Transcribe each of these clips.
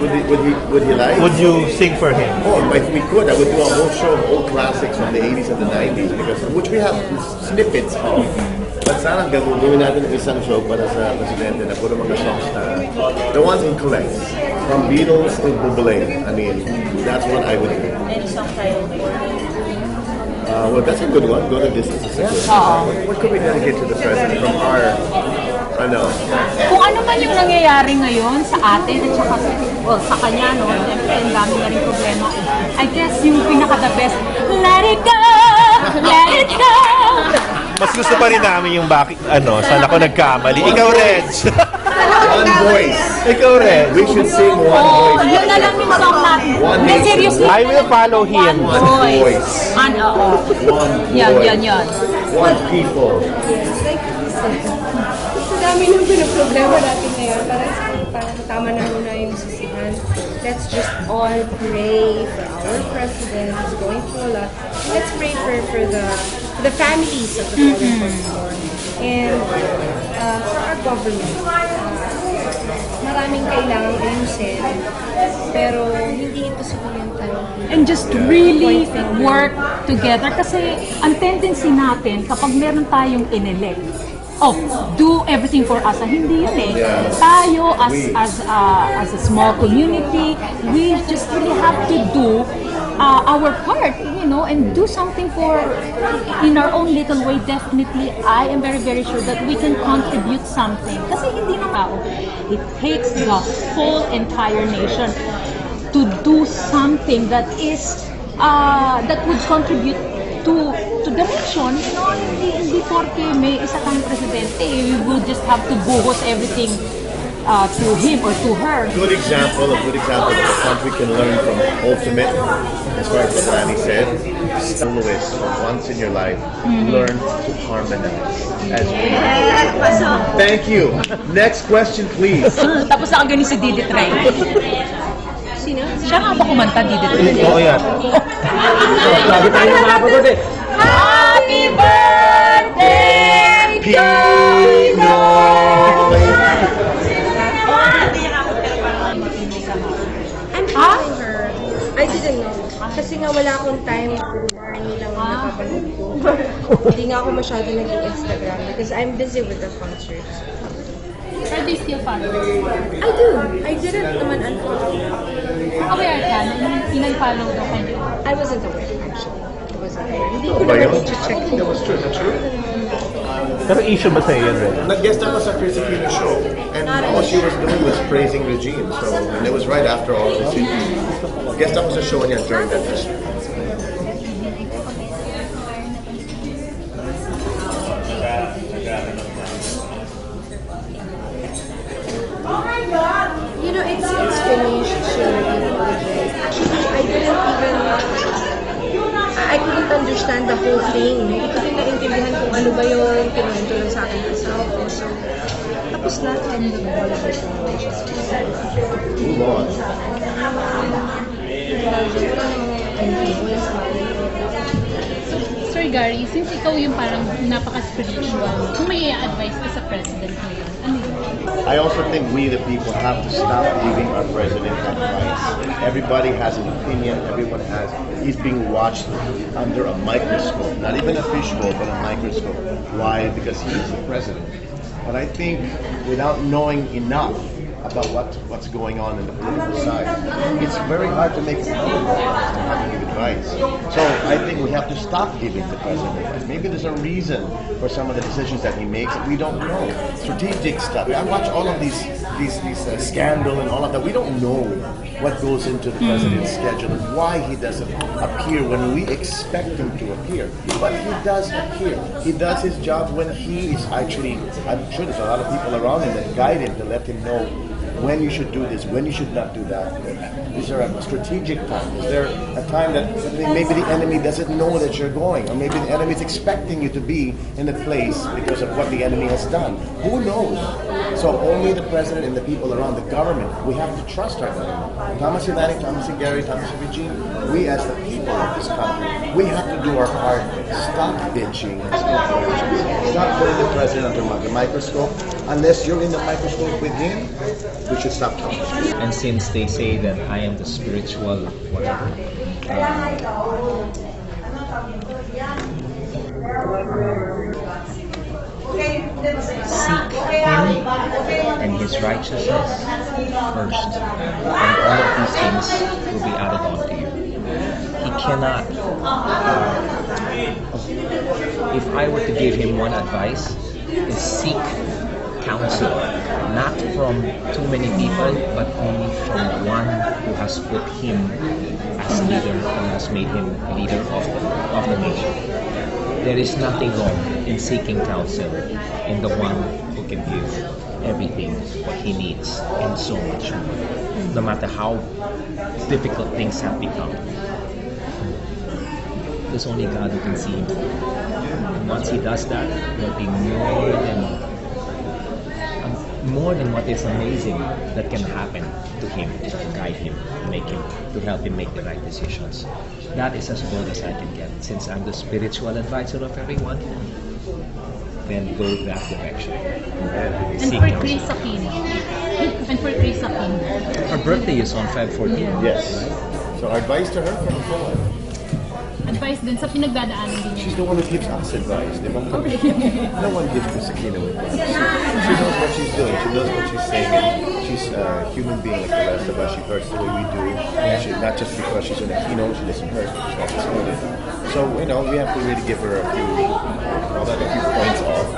Would he like? Would you sing for him? Oh, if we could, I would do a whole show of old classics from the 80s and the 90s, because which we have snippets of. But sana gawin natin isang show para sa presidente na puro mga songs na the ones he collects. From Beatles to Bubbling. I mean, that's what I would do. Any song title? Well, that's a good one. Go to Distance is a good one. What could we dedicate to the president from our, ano? Kung ano man yung nangyayari ngayon sa atin at saka sa kanya, no? Siyempre, ang dami na rin problema. I guess yung pinaka-the best, let it go! Let it go! Mas gusto pa rin namin yung bakit, saan ako nagkamali. Ikaw, Reg! One voice. Ikaw, Reg. We should sing one voice. Yun na lang yung song natin. One Hindi, seriously. I will follow him. One voice. One voice. Yan. One people. Sa dami ng problema natin ngayon, parang tama na muna yung sisihan. Let's just all pray for our president who's going through a lot. Let's pray for the families of the fallen firstborn. And for our government, maraming kailangang ayusin, pero hindi ito siguro yung time. And just really work together kasi ang tendency natin kapag meron tayong inelect, do everything for us. Hindi yun eh. Tayo as a small community, we just really have to do our part, and do something in our own little way. Definitely, I am very, very sure that we can contribute something. Kasi hindi na tao. It takes the whole entire nation to do something that is that would contribute to the nation. Hindi porke may isa kang presidente, we would just have to buhos everything to him or to her. A good example that the country can learn from ultimate, as far as what Lani said, Louis, once in your life, learn to harmonize. As Thank you. Next question, please. Tapos na agad ni si Didit Ray. Sino? Siya nga ba kumanta, Didit Ray? Oo, yan. Lagi tayo makapagod eh. Happy birthday to you! I'm following her. I didn't know. Kasi nga wala akong time for Barney lang napapanood ko. Hindi nga ako masyado nag-Instagram because I'm busy with the concerts. Pero do you still follow? I do. I didn't naman unfollow. Aware ka na in-follow daw kayo? I wasn't aware actually. I wasn't aware. Hindi ko Ba naman yun? i-check. That was true. That's true. Pero issue ba sa'yo yun, Reg? Nag-guest ako sa Kris Aquino show, and all she was doing was praising Regine. So, and it was right after all of this. Guest ako sa show niya during that time. It's finished. I couldn't understand the whole thing. Hindi ko rin naintindihan kung ano ba yun, kinuwento lang sa akin ng asawa ko. So, tapos na. Move on. Sir Gary, since ikaw yung parang napaka-spiritual, kung may i-advise ka sa president ngayon, ano yun? I also think we, the people, have to stop giving our president advice. Everybody has an opinion. He's being watched under a microscope. Not even a fishbowl, but a microscope. Why? Because he is the president. But I think without knowing enough about what's going on in the political side, it's very hard to make opinions and how to give advice. So I think we have to stop giving the president advice. Maybe there's a reason for some of the decisions that he makes that we don't know. Strategic stuff. I watch all of these scandal and all of that. We don't know what goes into the president's schedule and why he doesn't appear when we expect him to appear. But he does appear. He does his job when he is actually, I'm sure there's a lot of people around him that guide him to let him know when you should do this, when you should not do that. Is there a strategic time? Is there a time that maybe the enemy doesn't know that you're going? Or maybe the enemy is expecting you to be in the place because of what the enemy has done? Who knows? So only the president and the people around the government, we have to trust our government. Thomas si Lani, Thomas si Gary, Thomas si Regine, we as the people of this country, we have to do our part. Stop bitching. Stop putting the president under the microscope. Unless you're in the microscope with him, we should stop talking. And since they say that I am the spiritual whatever, seek Him and His righteousness first, and all of these things will be added on to you. He cannot. If I were to give him one advice, is seek counsel, not from too many people, but only from one who has put him as leader and has made him leader of the nation. There is nothing wrong in seeking counsel in the one who can give everything what he needs and so much more, no matter how difficult things have become. There's only God who can see him. And once he does that, there'll be more than what is amazing that can happen to him, to guide him, to help him make the right decisions. That is as good as I can get. Since I'm the spiritual advisor of everyone, then go that direction. And Seek for counsel. Kris Aquino. Her birthday is on Feb 14. Yes. So our advice to her from God. Advice din sa pinagdadaanan din niya. She's the one who gives us advice, di ba? No one gives Kris Aquino advice. She knows what she's doing. She knows what she's saying. She's a human being like the rest of us. She hurts the way we do. She, not just because she's an Aquino, she doesn't hurt. She's not distorted. So, we have to really give her a few points off.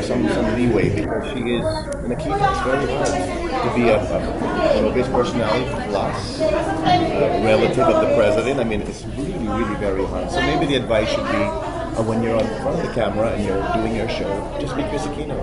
Some leeway, because she is an Aquino. It's very hard to be a showbiz personality plus relative of the president. I mean, it's really, really very hard. So maybe the advice should be when you're on front of the camera and you're doing your show, just be Kris Aquino.